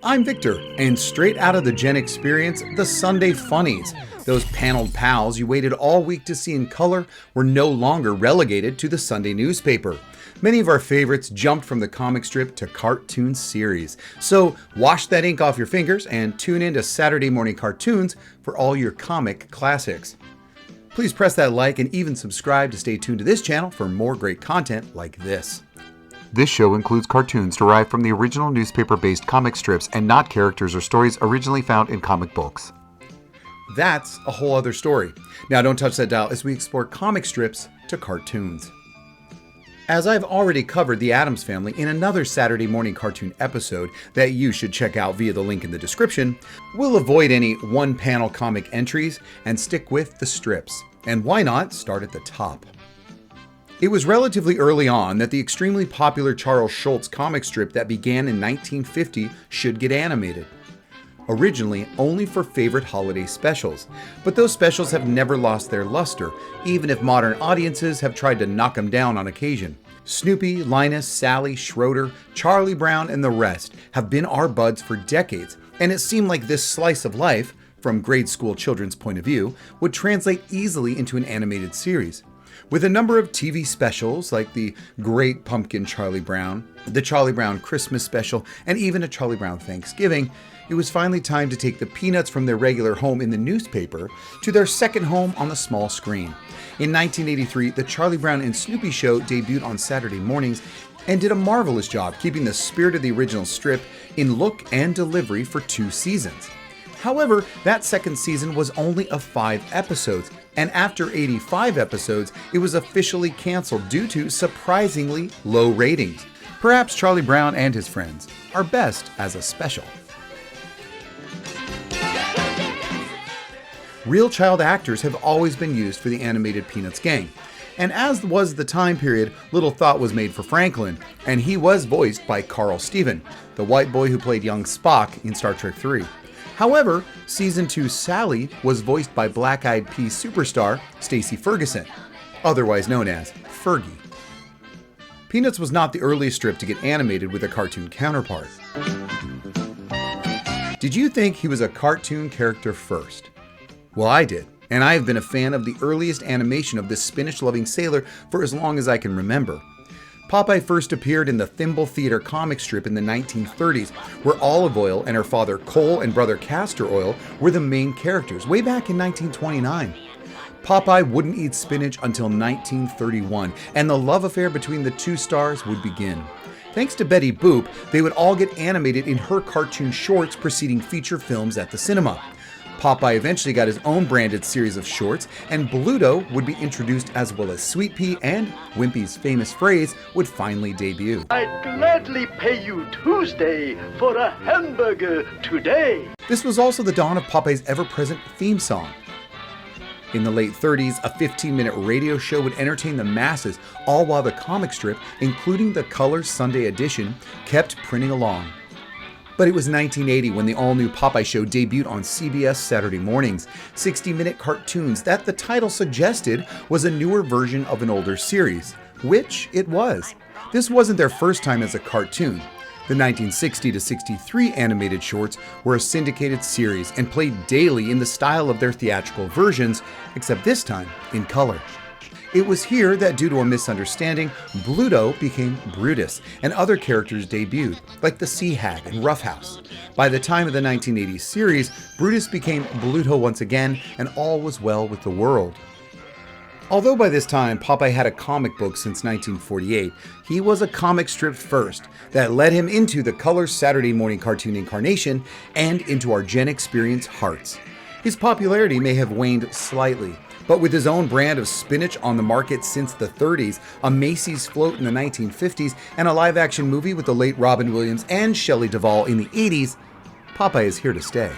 I'm Victor, and straight out of the Gen Experience, the Sunday Funnies. Those paneled pals you waited all week to see in color were no longer relegated to the Sunday newspaper. Many of our favorites jumped from the comic strip to cartoon series. So wash that ink off your fingers and tune in to Saturday morning cartoons for all your comic classics. Please press that like and even subscribe to stay tuned to this channel for more great content like this. This show includes cartoons derived from the original newspaper-based comic strips and not characters or stories originally found in comic books. That's a whole other story. Now don't touch that dial as we explore comic strips to cartoons. As I've already covered the Addams Family in another Saturday morning cartoon episode that you should check out via the link in the description, we'll avoid any one-panel comic entries and stick with the strips. And why not start at the top? It was relatively early on that the extremely popular Charles Schulz comic strip that began in 1950 should get animated. Originally only for favorite holiday specials, but those specials have never lost their luster, even if modern audiences have tried to knock them down on occasion. Snoopy, Linus, Sally, Schroeder, Charlie Brown, and the rest have been our buds for decades, and it seemed like this slice of life, from grade school children's point of view, would translate easily into an animated series. With a number of TV specials like the Great Pumpkin Charlie Brown, the Charlie Brown Christmas Special, and even a Charlie Brown Thanksgiving, it was finally time to take the Peanuts from their regular home in the newspaper to their second home on the small screen. In 1983, the Charlie Brown and Snoopy Show debuted on Saturday mornings and did a marvelous job keeping the spirit of the original strip in look and delivery for 2 seasons. However, that second season was only of 5 episodes, and after 85 episodes, it was officially canceled due to surprisingly low ratings. Perhaps Charlie Brown and his friends are best as a special. Real child actors have always been used for the animated Peanuts gang, and as was the time period, little thought was made for Franklin, and he was voiced by Carl Steven, the white boy who played young Spock in Star Trek III. However, Season 2 Sally was voiced by Black Eyed Peas superstar Stacey Ferguson, otherwise known as Fergie. Peanuts was not the earliest strip to get animated with a cartoon counterpart. Did you think he was a cartoon character first? Well, I did, and I have been a fan of the earliest animation of this spinach-loving sailor for as long as I can remember. Popeye first appeared in the Thimble Theater comic strip in the 1930s, where Olive Oyl and her father Cole and brother Castor Oyl were the main characters way back in 1929. Popeye wouldn't eat spinach until 1931, and the love affair between the two stars would begin. Thanks to Betty Boop, they would all get animated in her cartoon shorts preceding feature films at the cinema. Popeye eventually got his own branded series of shorts, and Bluto would be introduced as well as Sweet Pea, and Wimpy's famous phrase would finally debut. I'd gladly pay you Tuesday for a hamburger today. This was also the dawn of Popeye's ever-present theme song. In the late 30s, a 15-minute radio show would entertain the masses, all while the comic strip, including the Color Sunday edition, kept printing along. But it was 1980 when the all-new Popeye show debuted on CBS Saturday mornings. 60-minute cartoons that the title suggested was a newer version of an older series, which it was. This wasn't their first time as a cartoon. The 1960 to 63 animated shorts were a syndicated series and played daily in the style of their theatrical versions, except this time in color. It was here that, due to a misunderstanding, Bluto became Brutus, and other characters debuted, like the Sea Hag and Roughhouse. By the time of the 1980s series, Brutus became Bluto once again, and all was well with the world. Although by this time Popeye had a comic book since 1948, he was a comic strip first that led him into the Color Saturday morning cartoon incarnation and into our Gen Experience hearts. His popularity may have waned slightly, but with his own brand of spinach on the market since the 30s, a Macy's float in the 1950s, and a live-action movie with the late Robin Williams and Shelley Duvall in the 80s, Popeye is here to stay.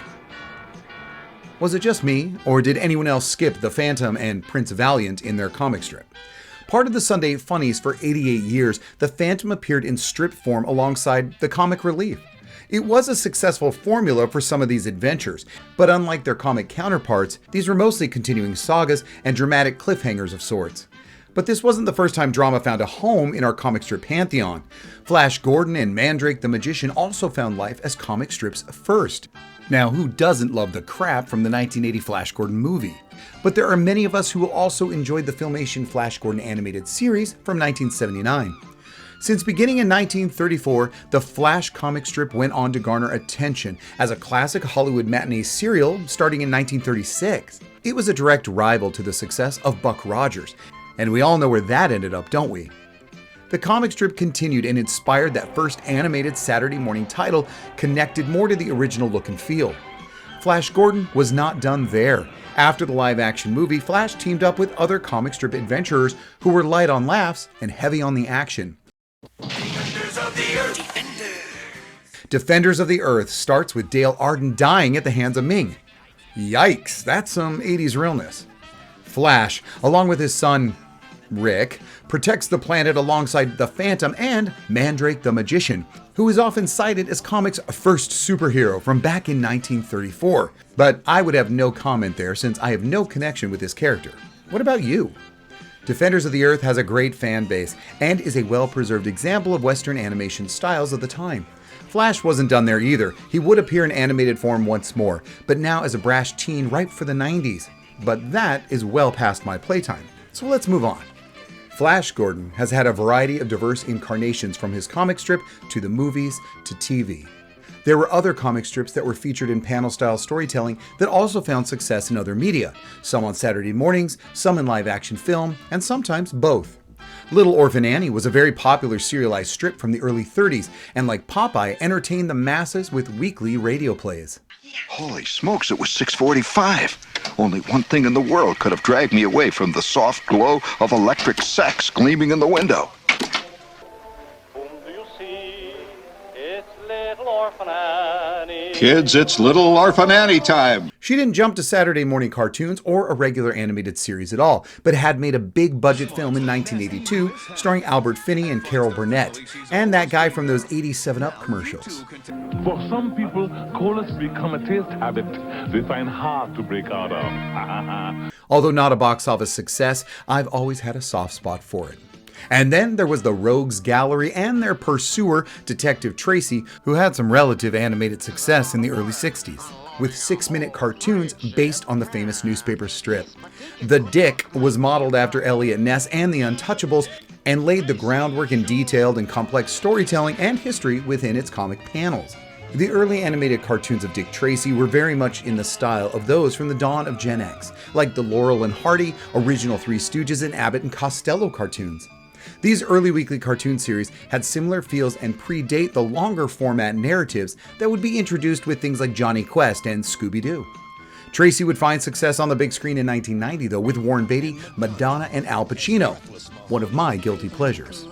Was it just me, or did anyone else skip the Phantom and Prince Valiant in their comic strip? Part of the Sunday Funnies for 88 years, the Phantom appeared in strip form alongside the comic relief. It was a successful formula for some of these adventures, but unlike their comic counterparts, these were mostly continuing sagas and dramatic cliffhangers of sorts. But this wasn't the first time drama found a home in our comic strip pantheon. Flash Gordon and Mandrake the Magician also found life as comic strips first. Now, who doesn't love the crap from the 1980 Flash Gordon movie? But there are many of us who also enjoyed the Filmation Flash Gordon animated series from 1979. Since beginning in 1934, the Flash comic strip went on to garner attention as a classic Hollywood matinee serial starting in 1936. It was a direct rival to the success of Buck Rogers, and we all know where that ended up, don't we? The comic strip continued and inspired that first animated Saturday morning title, connected more to the original look and feel. Flash Gordon was not done there. After the live-action movie, Flash teamed up with other comic strip adventurers who were light on laughs and heavy on the action. Defenders of the Earth. Defenders of the Earth starts with Dale Arden dying at the hands of Ming. Yikes, that's some 80s realness. Flash, along with his son, Rick, protects the planet alongside the Phantom and Mandrake the Magician, who is often cited as comics' first superhero from back in 1934. But I would have no comment there since I have no connection with this character. What about you? Defenders of the Earth has a great fan base and is a well-preserved example of Western animation styles of the time. Flash wasn't done there either. He would appear in animated form once more, but now as a brash teen ripe for the 90s. But that is well past my playtime, so let's move on. Flash Gordon has had a variety of diverse incarnations from his comic strip to the movies to TV. There were other comic strips that were featured in panel-style storytelling that also found success in other media, some on Saturday mornings, some in live-action film, and sometimes both. Little Orphan Annie was a very popular serialized strip from the early 30s, and like Popeye, entertained the masses with weekly radio plays. Holy smokes, it was 6:45. Only one thing in the world could have dragged me away from the soft glow of electric sex gleaming in the window. Whom do you see? It's little Orphan Annie. Kids, it's Little Orphan Annie time. She didn't jump to Saturday morning cartoons or a regular animated series at all, but had made a big budget film in 1982 starring Albert Finney and Carol Burnett, and that guy from those 80s 7-Up commercials. For some people, colas become a taste habit they find hard to break out of. Although not a box office success, I've always had a soft spot for it. And then there was the Rogues Gallery and their pursuer, Detective Tracy, who had some relative animated success in the early 60s, with 6-minute cartoons based on the famous newspaper strip. The Dick was modeled after Eliot Ness and the Untouchables, and laid the groundwork in detailed and complex storytelling and history within its comic panels. The early animated cartoons of Dick Tracy were very much in the style of those from the dawn of Gen X, like the Laurel and Hardy, original Three Stooges, and Abbott and Costello cartoons. These early weekly cartoon series had similar feels and predate the longer format narratives that would be introduced with things like Johnny Quest and Scooby-Doo. Tracy would find success on the big screen in 1990, though, with Warren Beatty, Madonna, and Al Pacino. One of my guilty pleasures.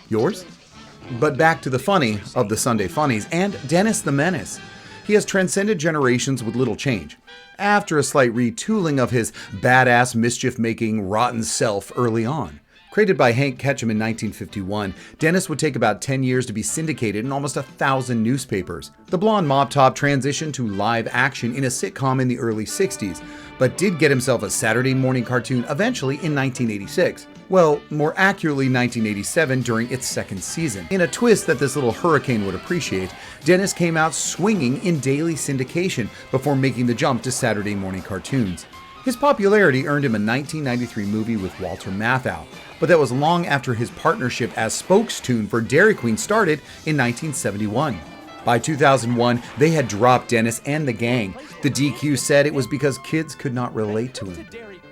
Yours? But back to the funny of the Sunday Funnies and Dennis the Menace. He has transcended generations with little change. After a slight retooling of his badass, mischief-making, rotten self early on. Created by Hank Ketchum in 1951, Dennis would take about 10 years to be syndicated in almost 1,000 newspapers. The blonde mop top transitioned to live action in a sitcom in the early 60s, but did get himself a Saturday morning cartoon eventually in 1986. Well, more accurately 1987 during its second season. In a twist that this little hurricane would appreciate, Dennis came out swinging in daily syndication before making the jump to Saturday morning cartoons. His popularity earned him a 1993 movie with Walter Matthau, but that was long after his partnership as spokesperson for Dairy Queen started in 1971. By 2001, they had dropped Dennis and the gang. The DQ said it was because kids could not relate to him.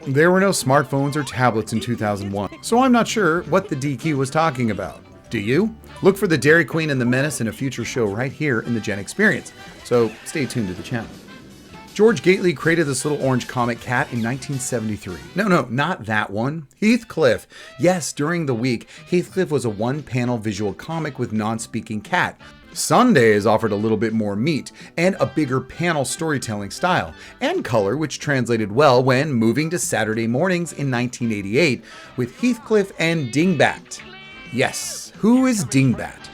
There were no smartphones or tablets in 2001, so I'm not sure what the DQ was talking about. Do you? Look for the Dairy Queen and the Menace in a future show right here in the Gen Experience, so stay tuned to the channel. George Gately created this little orange comic cat in 1973. No, not that one. Heathcliff. Yes, during the week, Heathcliff was a one-panel visual comic with non-speaking cat. Sundays offered a little bit more meat and a bigger panel storytelling style and color, which translated well when moving to Saturday mornings in 1988 with Heathcliff and Dingbat. Yes, who is Dingbat?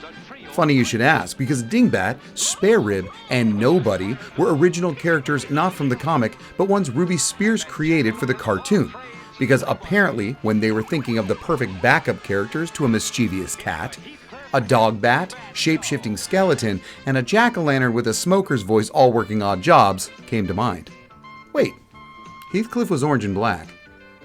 Funny you should ask, because Dingbat, Spare Rib, and Nobody were original characters not from the comic, but ones Ruby Spears created for the cartoon. because apparently when they were thinking of the perfect backup characters to a mischievous cat, a dog bat, shape-shifting skeleton, and a jack-o'-lantern with a smoker's voice all working odd jobs came to mind. Wait, Heathcliff was orange and black.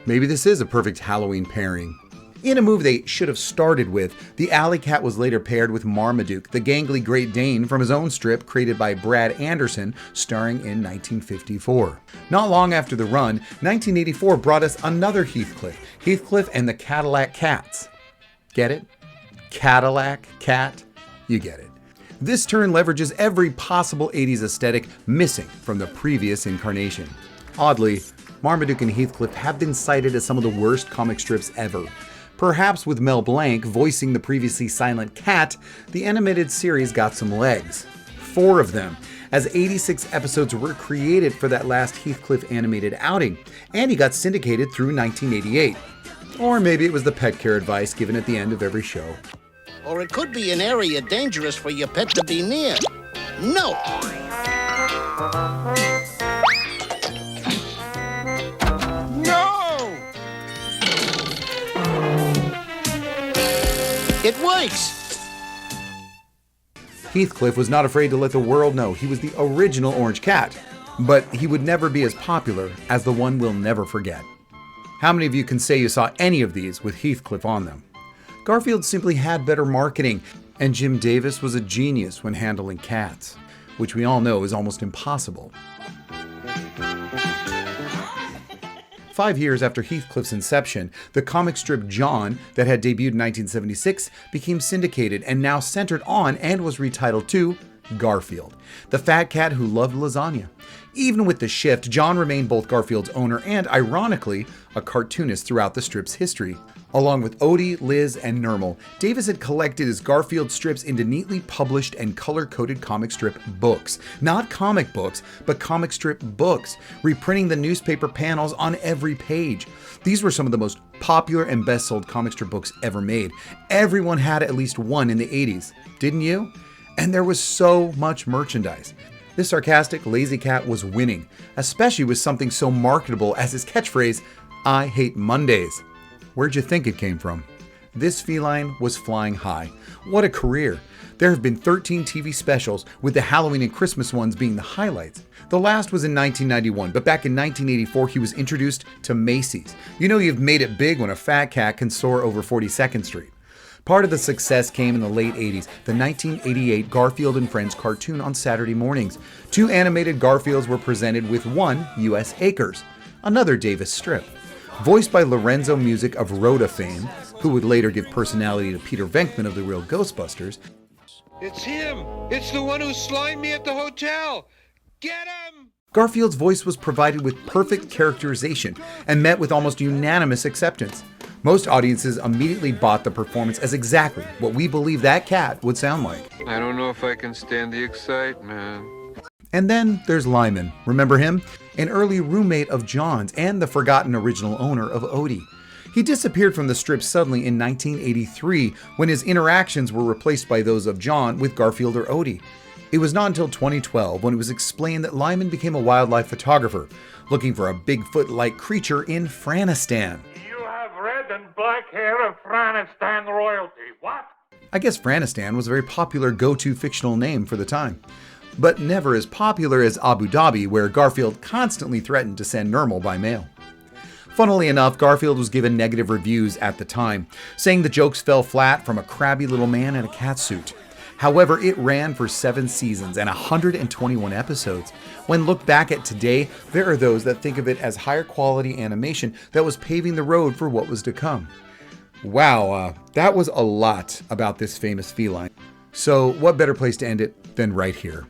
Maybe this is a perfect Halloween pairing. In a move they should have started with, the alley cat was later paired with Marmaduke, the gangly Great Dane from his own strip created by Brad Anderson, starring in 1954. Not long after the run, 1984 brought us another Heathcliff, Heathcliff and the Cadillac Cats. Get it? Cadillac Cat? You get it. This turn leverages every possible 80s aesthetic missing from the previous incarnation. Oddly, Marmaduke and Heathcliff have been cited as some of the worst comic strips ever. Perhaps with Mel Blanc voicing the previously silent cat, the animated series got some legs. 4 of them, as 86 episodes were created for that last Heathcliff animated outing, and he got syndicated through 1988. Or maybe it was the pet care advice given at the end of every show. Or it could be an area dangerous for your pet to be near. No! It works! Heathcliff was not afraid to let the world know he was the original Orange Cat, but he would never be as popular as the one we'll never forget. How many of you can say you saw any of these with Heathcliff on them? Garfield simply had better marketing, and Jim Davis was a genius when handling cats, which we all know is almost impossible. 5 years after Heathcliff's inception, the comic strip John, that had debuted in 1976, became syndicated and now centered on and was retitled to Garfield, the fat cat who loved lasagna. Even with the shift, John remained both Garfield's owner and, ironically, a cartoonist throughout the strip's history. Along with Odie, Liz, and Nermal, Davis had collected his Garfield strips into neatly published and color-coded comic strip books. Not comic books, but comic strip books, reprinting the newspaper panels on every page. These were some of the most popular and best-sold comic strip books ever made. Everyone had at least one in the 80s, didn't you? And there was so much merchandise. This sarcastic, lazy cat was winning, especially with something so marketable as his catchphrase, "I hate Mondays." Where'd you think it came from? This feline was flying high. What a career. There have been 13 TV specials, with the Halloween and Christmas ones being the highlights. The last was in 1991, but back in 1984 he was introduced to Macy's. You know you've made it big when a fat cat can soar over 42nd Street. Part of the success came in the late 80s, the 1988 Garfield and Friends cartoon on Saturday mornings. 2 animated Garfields were presented with 1 U.S. Acres, another Davis strip. Voiced by Lorenzo Music of Rhoda fame, who would later give personality to Peter Venkman of the Real Ghostbusters. It's him! It's the one who slimed me at the hotel! Get him! Garfield's voice was provided with perfect characterization and met with almost unanimous acceptance. Most audiences immediately bought the performance as exactly what we believe that cat would sound like. I don't know if I can stand the excitement. And then there's Lyman. Remember him? An early roommate of John's and the forgotten original owner of Odie. He disappeared from the strip suddenly in 1983 when his interactions were replaced by those of John with Garfield or Odie. It was not until 2012 when it was explained that Lyman became a wildlife photographer, looking for a Bigfoot-like creature in Franistan. You have red and black hair of Franistan royalty. What? I guess Franistan was a very popular go-to fictional name for the time, but never as popular as Abu Dhabi, where Garfield constantly threatened to send Nermal by mail. Funnily enough, Garfield was given negative reviews at the time, saying the jokes fell flat from a crabby little man in a catsuit. However, it ran for 7 seasons and 121 episodes. When looked back at today, there are those that think of it as higher quality animation that was paving the road for what was to come. Wow, that was a lot about this famous feline. So what better place to end it than right here?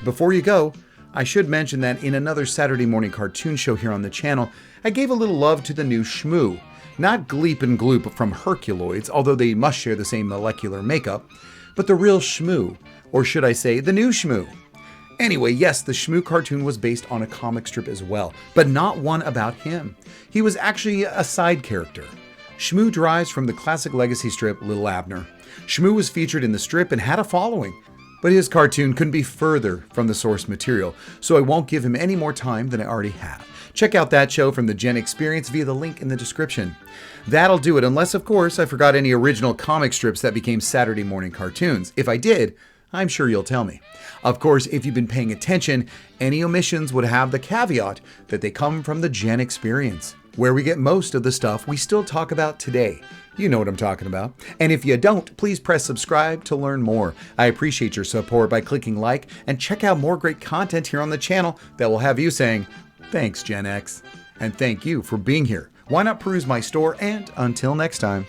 Before you go, I should mention that in another Saturday morning cartoon show here on the channel, I gave a little love to the new Shmoo. Not Gleep and Gloop from Herculoids, although they must share the same molecular makeup, but the real Shmoo, or should I say, the new Shmoo. Anyway, yes, the Shmoo cartoon was based on a comic strip as well, but not one about him. He was actually a side character. Shmoo derives from the classic legacy strip Little Abner. Shmoo was featured in the strip and had a following, but his cartoon couldn't be further from the source material, so I won't give him any more time than I already have. Check out that show from the Gen Experience via the link in the description. That'll do it, unless, of course, I forgot any original comic strips that became Saturday morning cartoons. If I did, I'm sure you'll tell me. Of course, if you've been paying attention, any omissions would have the caveat that they come from the Gen Experience, where we get most of the stuff we still talk about today. You know what I'm talking about. And if you don't, please press subscribe to learn more. I appreciate your support by clicking like, and check out more great content here on the channel that will have you saying, thanks, Gen X. And thank you for being here. Why not peruse my store? And until next time.